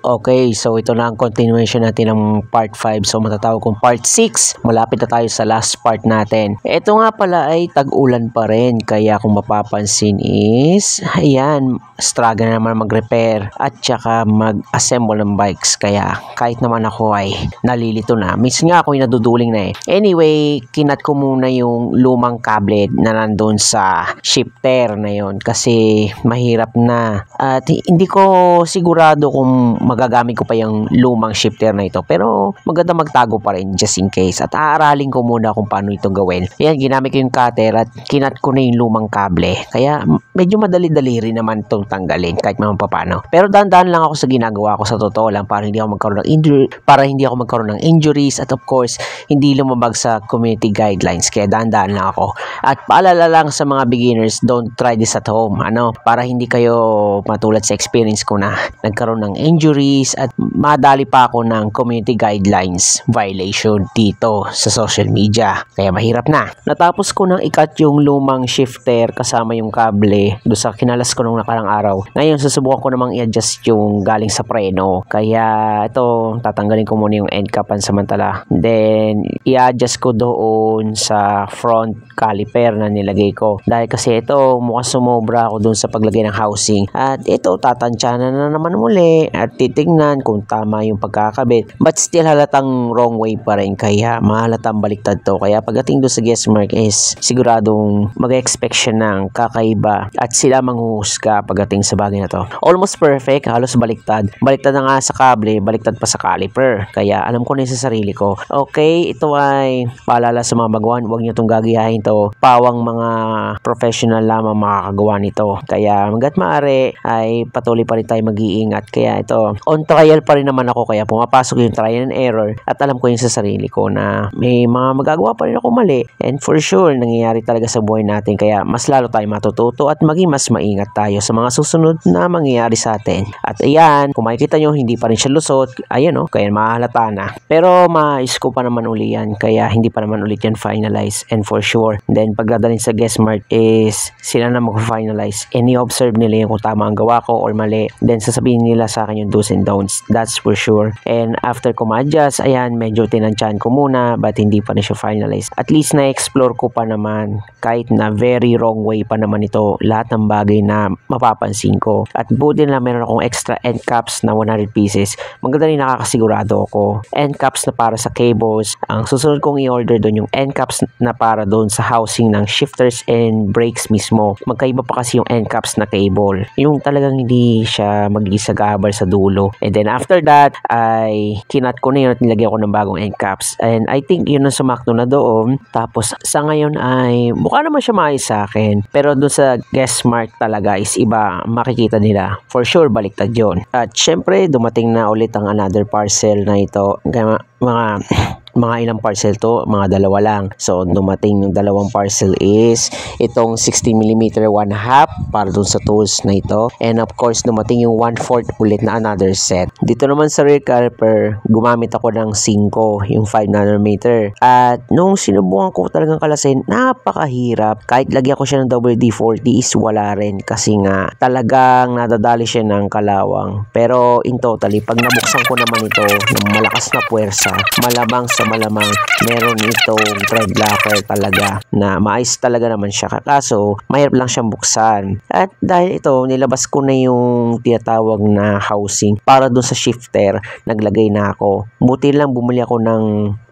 Okay, so ito na ang continuation natin ng part 5. So matatawag kong part 6. Malapit na tayo sa last part natin. Ito nga pala ay tag-ulan pa rin. Kaya kung mapapansin is, ayan, struggle na naman mag-repair at saka mag-assemble ng bikes. Kaya kahit naman ako ay nalilito na. Minsan nga ako ay naduduling na eh. Anyway, kinat ko muna yung lumang kable na nandun sa shifter na yon kasi mahirap na. At hindi ko sigurado kung magagamit ko pa yung lumang shifter na ito. Pero maganda magtago pa rin just in case. At aaralin ko muna kung paano ito gawin. Ayan, ginamit ko yung cutter at kinat ko na yung lumang kable. Kaya medyo madali-dali rin naman itong tanggalin kahit naman paano. Pero dahan-dahan lang ako sa ginagawa ko sa totoo lang para hindi ako magkaroon ng injuries at of course hindi lumabag sa community guidelines. Kaya dahan-dahan lang ako. At paalala lang sa mga beginners, don't try this at home. Para hindi kayo matulad sa experience ko na nagkaroon ng injuries at madali pa ako ng community guidelines violation dito sa social media. Kaya mahirap na. Natapos ko nang ikat yung lumang shifter kasama yung kable doon sa kinalas ko nung nakarang araw. Ngayon susubukan ko namang i-adjust yung galing sa preno. Kaya ito, tatanggalin ko muna yung end cap pansamantala. Then i-adjust ko doon sa front caliper na nilagay ko. Dahil kasi ito mukhang sumobra ako doon sa paglagay ng housing. At ito tatansyanan na naman muli at titignan kung tama yung pagkakabit. But still halatang wrong way pa rin. Kaya mahalatang baliktad to. Kaya pagdating doon sa guest mark is siguradong mag-expect siya ng kakaiba at sila manghuhusga pagdating sa bagay na to. Almost perfect. Halos baliktad. Baliktad na nga sa kable. Baliktad pa sa caliper. Kaya alam ko na sa sarili ko. Okay, ito ay paalala sa mga baguhan. Huwag nyo itong gagayahin to. Pawang mga professional lamang makakagawa nito. Kaya hanggat maaari ay patuloy pa rin tayo mag-iingat. Kaya ito, on trial pa rin naman ako. Kaya pumapasok yung trial and error at alam ko yung sa sarili ko na may mga magagawa pa rin ako mali. And for sure, nangyayari talaga sa buhay natin. Kaya mas lalo tayo matututo at maging mas maingat tayo sa mga susunod na mangyayari sa atin. At ayan, kung makikita nyo, hindi pa rin siya lusot. Ayan kaya mahalata na. Pero mais ko pa naman uli yan. Kaya hindi pa naman ulit yan finalize. And for sure, then pagdadalhin sa guest mark is sila na mag-finalize. And i-observe nila yung kung tama ang gawa ko or mali. Then sasabihin nila sa akin yung do's and don'ts. That's for sure. And after ko ma-adjust, ayan, medyo tinansyahan ko muna but hindi pa rin siya finalize. At least na-explore ko pa naman kahit na very wrong way pa naman ito lahat ng bagay na mapapansin ko. At buti na meron akong extra end caps na 100 pieces. Maganda rin nakakasigurado ako. End caps na para sa cables. Ang susunod kong i-order doon yung end caps na para doon sa housing ng shifters and brakes mismo. Magkaiba pa kasi yung end caps na cable. Yung talagang hindi siya mag-isagabal sa dulo. And then after that ay kinat ko na yun at nilagyan ko ng bagong end caps. And I think yun ang sumakto na doon. Tapos sa ngayon ay mukha naman siya maayos sa akin. Pero doon sa guest mark talaga is iba makikita nila. For sure baliktad yun. At syempre dumating na ulit ang another parcel na ito. Kaya mga ilang parcel to, mga dalawa lang. So dumating yung dalawang parcel is itong 16mm 1/2 para dun sa tools na ito. And of course dumating yung 1/4 ulit na another set. Dito naman sa rear caliper, gumamit ako ng 5, yung 5nm. At nung sinubukan ko talagang kalasin, napakahirap. Kahit lagyan ko siya ng WD-40 is wala rin kasi nga talagang nadadali siya ng kalawang. Pero in totally, pag nabuksan ko naman ito ng malakas na puwersa, malamang meron itong thread locker talaga na maayos talaga naman siya. Kaso mahirap lang siyang buksan. At dahil ito, nilabas ko na yung tinatawag na housing para dun sa shifter, naglagay na ako. Buti lang bumili ako ng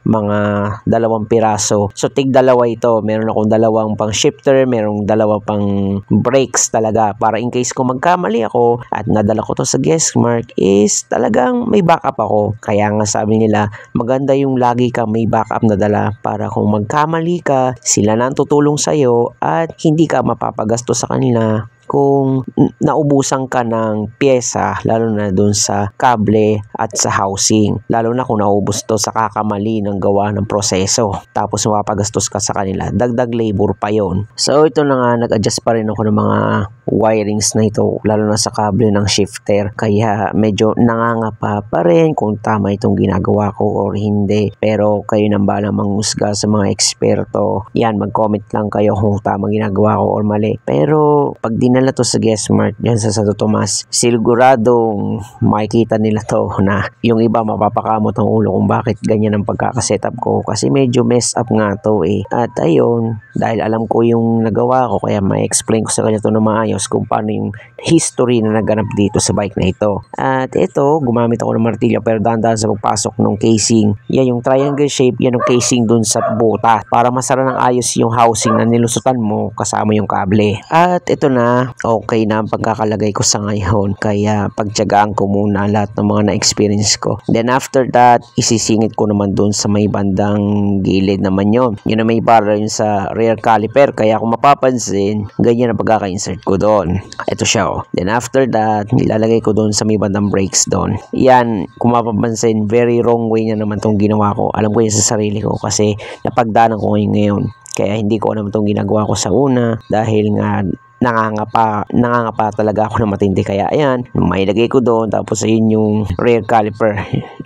mga 2 piraso. So tig-2 ito. Meron akong 2 pang shifter, merong 2 pang brakes talaga para in case kung magkamali ako at nadala ko to sa guest mark is talagang may backup ako. Kaya nga sabi nila maganda yung lagi kang may backup na dala para kung magkamali ka, sila na ang tutulong sa'yo at hindi ka mapapagastos sa kanila kung naubusan ka ng pyesa, lalo na dun sa kable at sa housing. Lalo na kung naubos to sa kakamali ng gawa ng proseso. Tapos mapapagastos ka sa kanila. Dagdag labor pa yon. So ito na nga, nag-adjust pa rin ako ng mga wirings na ito, lalo na sa kable ng shifter. Kaya medyo nangangapa pa rin kung tama itong ginagawa ko or hindi. Pero kayo nang bahala manghusga sa mga eksperto. Yan, mag-comment lang kayo kung tama ginagawa ko or mali. Pero pag dinala to sa guest mart yan sa Santo Tomas. Siguradong makikita nila to na yung iba mapapakamot ang ulo kung bakit ganyan ang pagkakasetup ko kasi medyo mess up nga to eh. At ayun, dahil alam ko yung nagawa ko kaya ma-explain ko sa kanya to na maayos kung paano yung history na naganap dito sa bike na ito. At ito, gumamit ako ng martilyo pero dahan-dahan sa pagpasok ng casing. Yan yung triangle shape, yan yung casing dun sa buta para masara ng ayos yung housing na nilusutan mo kasama yung kable. At ito na, okay na ang pagkakalagay ko sa ngayon kaya pagtiyagaan ko muna lahat ng mga na-experience ko. Then after that, isisingit ko naman dun sa may bandang gilid naman yon. Yun na may para yun sa rear caliper kaya kung mapapansin, ganyan ang pagkaka-insert ko doon. Ito siya oh. Then after that, nilalagay ko doon sa may bandang brakes doon. Yan, kung mapapansin, very wrong way na naman tong ginawa ko. Alam ko yan sa sarili ko kasi napagdanan ko ngayon. Kaya hindi ko alam itong ginagawa ko sa una dahil nga nangangapa talaga ako ng matindi kaya ayan, may lagay ko doon tapos ayun yung rear caliper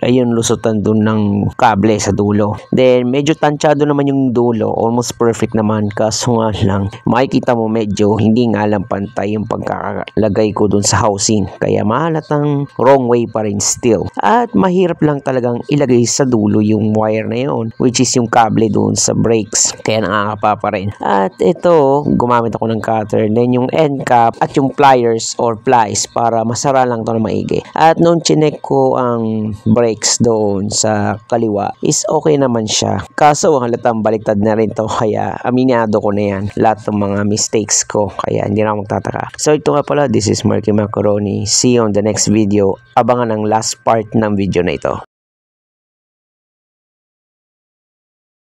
ayun lusutan doon ng kable sa dulo. Then medyo tansyado naman yung dulo, almost perfect naman kaso nga lang makikita mo medyo hindi nga lang pantay yung pagkakalagay ko doon sa housing kaya mahalatang wrong way pa rin still at mahirap lang talagang ilagay sa dulo yung wire na yun which is yung kable doon sa brakes kaya nangangapa pa rin. At ito, gumamit ako ng cutter then yung end cap at yung pliers or plies para masara lang to na maigi. At noon chinek ko ang brakes doon sa kaliwa is okay naman siya. Kaso halatang baliktad na rin to kaya aminado ko na yan lahat ng mga mistakes ko kaya hindi na ako magtataka. So ito nga pala, this is Marky Macaroni. See you on the next video. Abangan ang last part ng video na ito.